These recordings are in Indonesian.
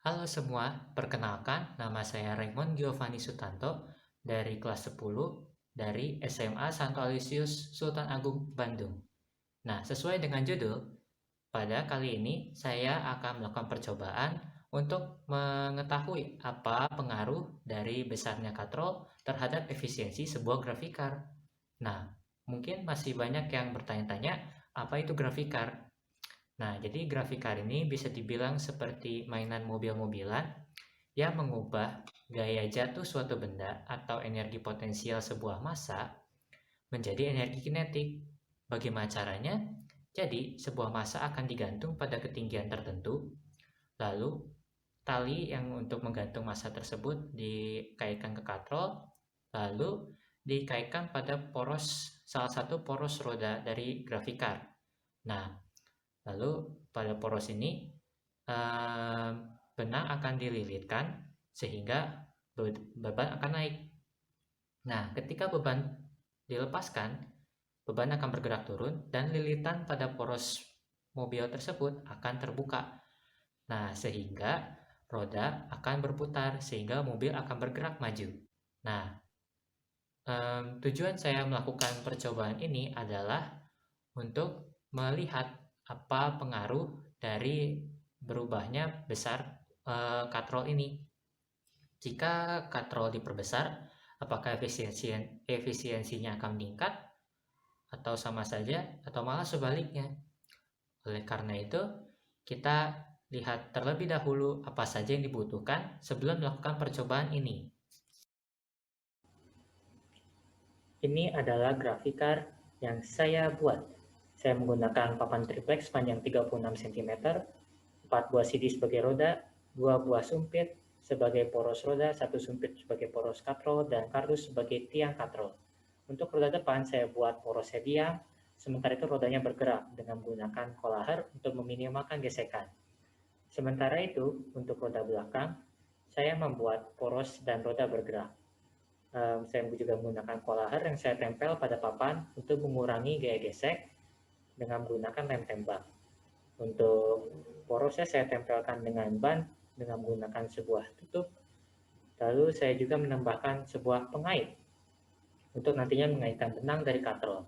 Halo semua, perkenalkan nama saya Raymond Giovanni Sutanto dari kelas 10 dari SMA Santo Aloysius Sultan Agung, Bandung. Nah, sesuai dengan judul, pada kali ini saya akan melakukan percobaan untuk mengetahui apa pengaruh dari besarnya katrol terhadap efisiensi sebuah graphic card. Nah, mungkin masih banyak yang bertanya-tanya, apa itu graphic card? Nah, jadi graphic card ini bisa dibilang seperti mainan mobil-mobilan yang mengubah gaya jatuh suatu benda atau energi potensial sebuah massa menjadi energi kinetik. Bagaimana caranya? Jadi, sebuah massa akan digantung pada ketinggian tertentu, lalu tali yang untuk menggantung massa tersebut dikaitkan ke katrol, lalu dikaitkan pada salah satu poros roda dari graphic card. Nah, lalu pada poros ini benang akan dililitkan sehingga beban akan naik. Nah, ketika beban dilepaskan, beban akan bergerak turun dan lilitan pada poros mobil tersebut akan terbuka. Nah, sehingga roda akan berputar sehingga mobil akan bergerak maju. Nah, tujuan saya melakukan percobaan ini adalah untuk melihat apa pengaruh dari berubahnya besar katrol ini. Jika katrol diperbesar, apakah efisiensinya akan meningkat atau sama saja atau malah sebaliknya? Oleh karena itu, kita lihat terlebih dahulu apa saja yang dibutuhkan sebelum melakukan percobaan ini. Ini adalah graphic card yang saya buat. Saya menggunakan papan triplex panjang 36 cm, 4 buah CD sebagai roda, 2 buah sumpit sebagai poros roda, 1 sumpit sebagai poros katrol, dan kardus sebagai tiang katrol. Untuk roda depan saya buat porosnya diam, sementara itu rodanya bergerak dengan menggunakan kolaher untuk meminimalkan gesekan. Sementara itu, untuk roda belakang, saya membuat poros dan roda bergerak. Saya juga menggunakan kolaher yang saya tempel pada papan untuk mengurangi gaya gesek dengan menggunakan lem tembak. Untuk porosnya saya tempelkan dengan ban dengan menggunakan sebuah tutup. Lalu saya juga menambahkan sebuah pengait untuk nantinya mengaitkan benang dari katrol.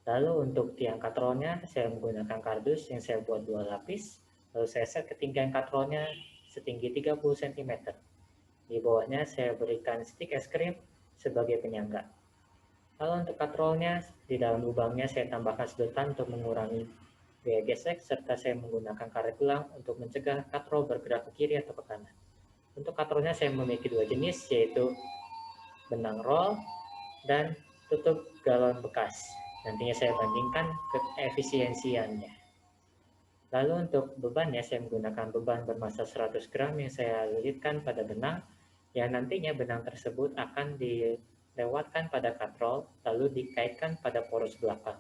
Lalu untuk tiang katrolnya saya menggunakan kardus yang saya buat 2 lapis. Lalu saya set ketinggian katrolnya setinggi 30 cm. Di bawahnya saya berikan stik es krim sebagai penyangga. Lalu untuk katrolnya, di dalam lubangnya saya tambahkan sedotan untuk mengurangi gaya gesek, serta saya menggunakan karet gelang untuk mencegah katrol bergerak ke kiri atau ke kanan. Untuk katrolnya saya memiliki 2 jenis, yaitu benang roll dan tutup galon bekas. Nantinya saya bandingkan keefisiensiannya. Lalu untuk bebannya saya menggunakan beban bermassa 100 gram yang saya lilitkan pada benang, yang nantinya benang tersebut akan dilewatkan pada katrol lalu dikaitkan pada poros belakang.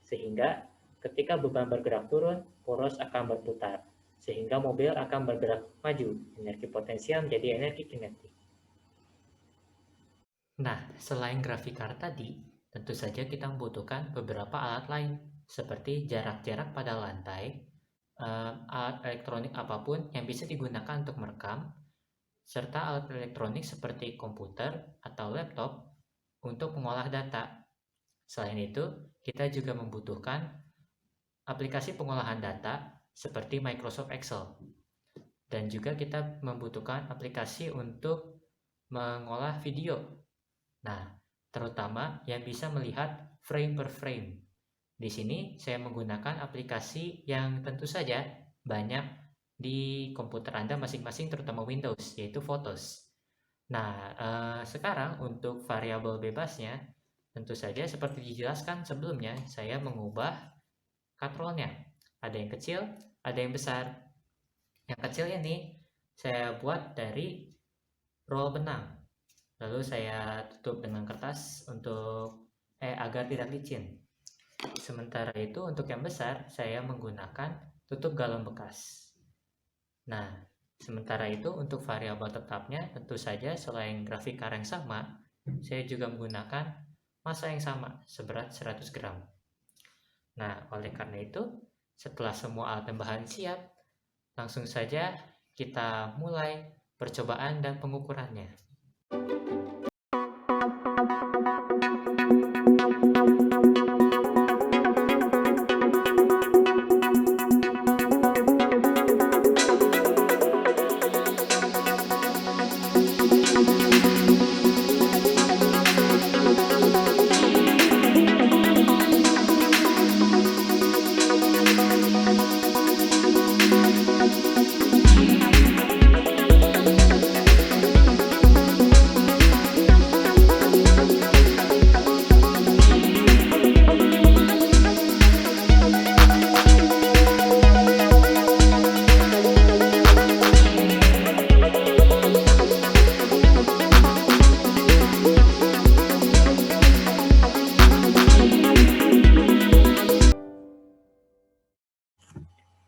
Sehingga ketika beban bergerak turun, poros akan berputar. Sehingga mobil akan bergerak maju. Energi potensial menjadi energi kinetik. Nah, selain graphic card tadi, tentu saja kita membutuhkan beberapa alat lain, seperti jarak-jarak pada lantai, alat elektronik apapun yang bisa digunakan untuk merekam, serta alat elektronik seperti komputer atau laptop untuk mengolah data. Selain itu, kita juga membutuhkan aplikasi pengolahan data seperti Microsoft Excel. Dan juga kita membutuhkan aplikasi untuk mengolah video. Nah, terutama yang bisa melihat frame per frame. Di sini saya menggunakan aplikasi yang tentu saja banyak di komputer Anda masing-masing, terutama Windows, yaitu Photos. Nah, sekarang untuk variabel bebasnya, tentu saja seperti dijelaskan sebelumnya, saya mengubah katrolnya. Ada yang kecil, ada yang besar. Yang kecil ini saya buat dari roll benang. Lalu saya tutup dengan kertas agar tidak licin. Sementara itu untuk yang besar saya menggunakan tutup galon bekas. Nah, sementara itu untuk variabel tetapnya tentu saja selain grafik card yang sama, saya juga menggunakan massa yang sama seberat 100 gram. Nah, oleh karena itu, setelah semua alat tambahan siap, langsung saja kita mulai percobaan dan pengukurannya.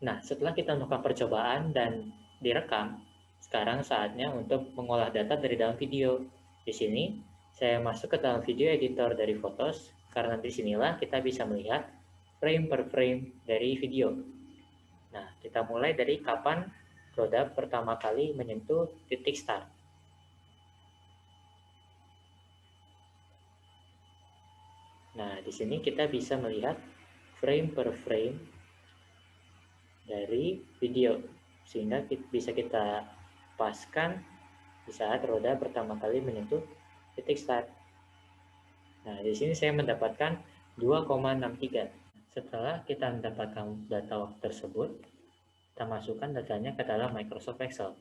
Nah, setelah kita melakukan percobaan dan direkam, sekarang saatnya untuk mengolah data dari dalam video. Di sini, saya masuk ke dalam video editor dari Photos, karena disinilah kita bisa melihat frame per frame dari video. Nah, kita mulai dari kapan roda pertama kali menyentuh titik start. Nah, di sini kita bisa melihat frame per frame dari video, sehingga bisa kita paskan di saat roda pertama kali menyentuh titik start. Nah, di sini saya mendapatkan 2,63. Setelah kita mendapatkan data tersebut, kita masukkan datanya ke dalam Microsoft Excel.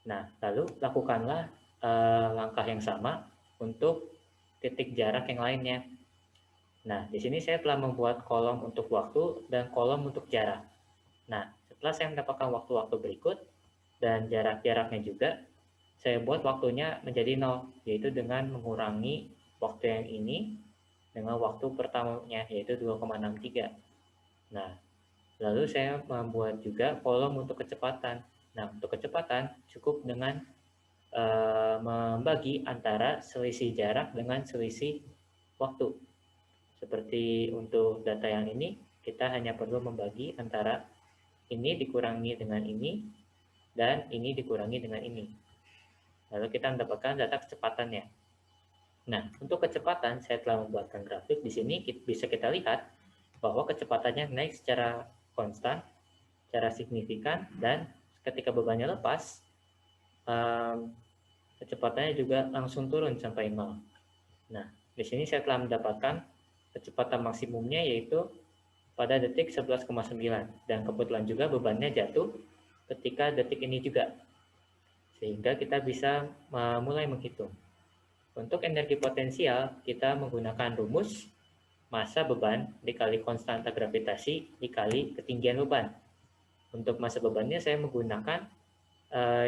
Nah, lalu lakukanlah langkah yang sama untuk titik jarak yang lainnya. Nah, di sini saya telah membuat kolom untuk waktu dan kolom untuk jarak. Nah, setelah saya mendapatkan waktu-waktu berikut dan jarak-jaraknya juga, saya buat waktunya menjadi 0, yaitu dengan mengurangi waktu yang ini dengan waktu pertamanya, yaitu 2,63. Nah, lalu saya membuat juga kolom untuk kecepatan. Nah, untuk kecepatan cukup dengan membagi antara selisih jarak dengan selisih waktu. Seperti untuk data yang ini, kita hanya perlu membagi antara ini dikurangi dengan ini, dan ini dikurangi dengan ini. Lalu kita mendapatkan data kecepatannya. Nah, untuk kecepatan, saya telah membuatkan grafik. Di sini bisa kita lihat bahwa kecepatannya naik secara konstan, secara signifikan, dan ketika bebannya lepas, kecepatannya juga langsung turun sampai 0. Nah, di sini saya telah mendapatkan kecepatan maksimumnya yaitu pada detik 11,9, dan kebetulan juga bebannya jatuh ketika detik ini juga, sehingga kita bisa mulai menghitung. Untuk energi potensial, kita menggunakan rumus massa beban dikali konstanta gravitasi dikali ketinggian beban. Untuk massa bebannya saya menggunakan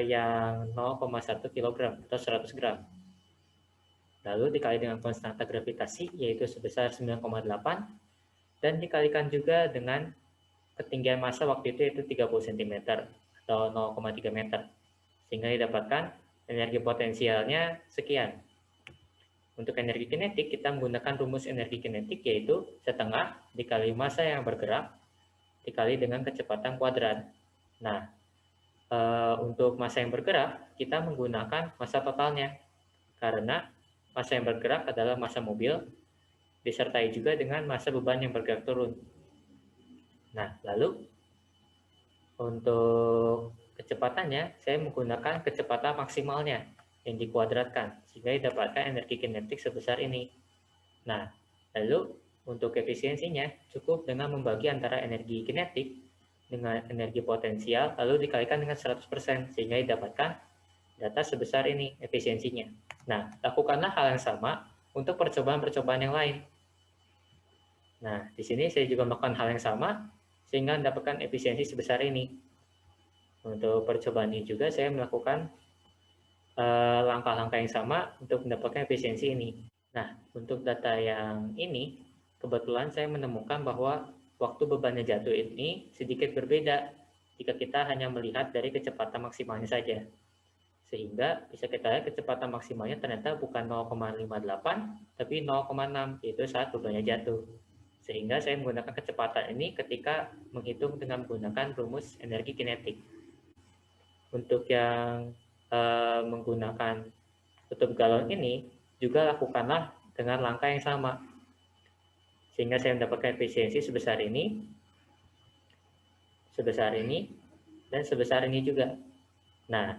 yang 0,1 kg atau 100 gram. Lalu dikali dengan konstanta gravitasi yaitu sebesar 9,8, dan dikalikan juga dengan ketinggian massa waktu itu yaitu 30 cm atau 0,3 meter, sehingga didapatkan energi potensialnya sekian. Untuk energi kinetik, kita menggunakan rumus energi kinetik yaitu setengah dikali massa yang bergerak dikali dengan kecepatan kuadrat. Nah, untuk massa yang bergerak, kita menggunakan massa totalnya, karena massa yang bergerak adalah massa mobil, disertai juga dengan massa beban yang bergerak turun. Nah, lalu untuk kecepatannya, saya menggunakan kecepatan maksimalnya yang dikuadratkan, sehingga didapatkan energi kinetik sebesar ini. Nah, lalu untuk efisiensinya, cukup dengan membagi antara energi kinetik dengan energi potensial, lalu dikalikan dengan 100%, sehingga didapatkan data sebesar ini efisiensinya. Nah, lakukanlah hal yang sama untuk percobaan-percobaan yang lain. Nah, di sini saya juga melakukan hal yang sama, sehingga mendapatkan efisiensi sebesar ini. Untuk percobaan ini juga saya melakukan langkah-langkah yang sama untuk mendapatkan efisiensi ini. Nah, untuk data yang ini, kebetulan saya menemukan bahwa waktu bebannya jatuh ini sedikit berbeda jika kita hanya melihat dari kecepatan maksimalnya saja. Sehingga bisa kita lihat kecepatan maksimalnya ternyata bukan 0,58, tapi 0,6, yaitu saat bebannya jatuh. Sehingga saya menggunakan kecepatan ini ketika menghitung dengan menggunakan rumus energi kinetik. Untuk yang menggunakan tutup galon ini, juga lakukanlah dengan langkah yang sama, sehingga saya mendapatkan efisiensi sebesar ini, dan sebesar ini juga. Nah,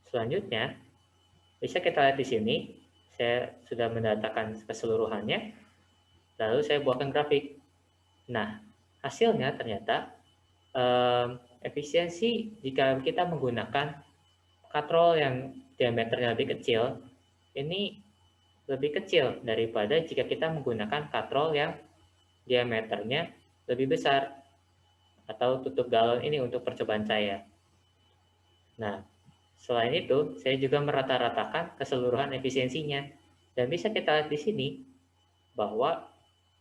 selanjutnya, bisa kita lihat di sini, saya sudah mendatakan keseluruhannya, lalu saya buatkan grafik. Nah, hasilnya ternyata efisiensi jika kita menggunakan katrol yang diameternya lebih kecil, ini lebih kecil daripada jika kita menggunakan katrol yang diameternya lebih besar, atau tutup galon ini untuk percobaan saya. Nah, selain itu, saya juga merata-ratakan keseluruhan efisiensinya. Dan bisa kita lihat di sini bahwa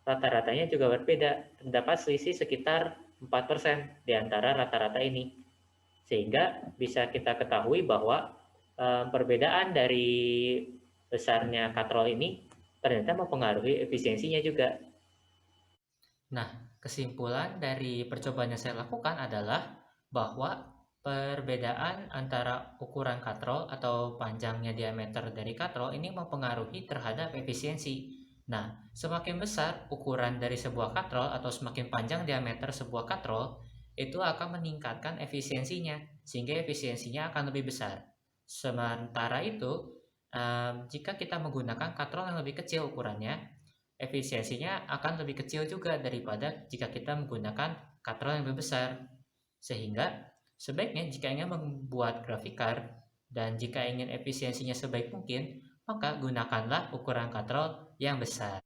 rata-ratanya juga berbeda. Terdapat selisih sekitar 4% di antara rata-rata ini. Sehingga bisa kita ketahui bahwa perbedaan dari besarnya katrol ini ternyata mempengaruhi efisiensinya juga. Nah, kesimpulan dari percobaan yang saya lakukan adalah bahwa perbedaan antara ukuran katrol atau panjangnya diameter dari katrol ini mempengaruhi terhadap efisiensi. Nah, semakin besar ukuran dari sebuah katrol atau semakin panjang diameter sebuah katrol, itu akan meningkatkan efisiensinya, sehingga efisiensinya akan lebih besar. Sementara itu, jika kita menggunakan katrol yang lebih kecil ukurannya, efisiensinya akan lebih kecil juga daripada jika kita menggunakan katrol yang lebih besar. Sehingga sebaiknya jika ingin membuat grafik card dan jika ingin efisiensinya sebaik mungkin, maka gunakanlah ukuran katrol yang besar.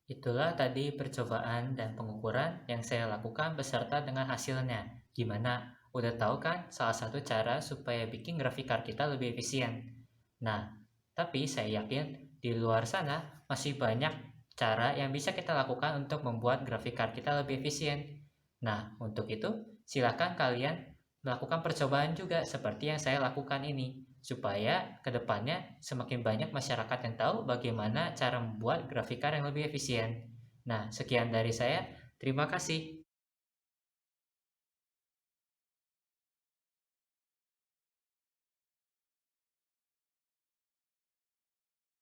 Itulah tadi percobaan dan pengukuran yang saya lakukan beserta dengan hasilnya. Gimana? Udah tahu kan salah satu cara supaya bikin grafik card kita lebih efisien? Nah, tapi saya yakin di luar sana masih banyak cara yang bisa kita lakukan untuk membuat grafik card kita lebih efisien. Nah, untuk itu silakan kalian melakukan percobaan juga seperti yang saya lakukan ini, supaya kedepannya semakin banyak masyarakat yang tahu bagaimana cara membuat grafik card yang lebih efisien. Nah, sekian dari saya. Terima kasih.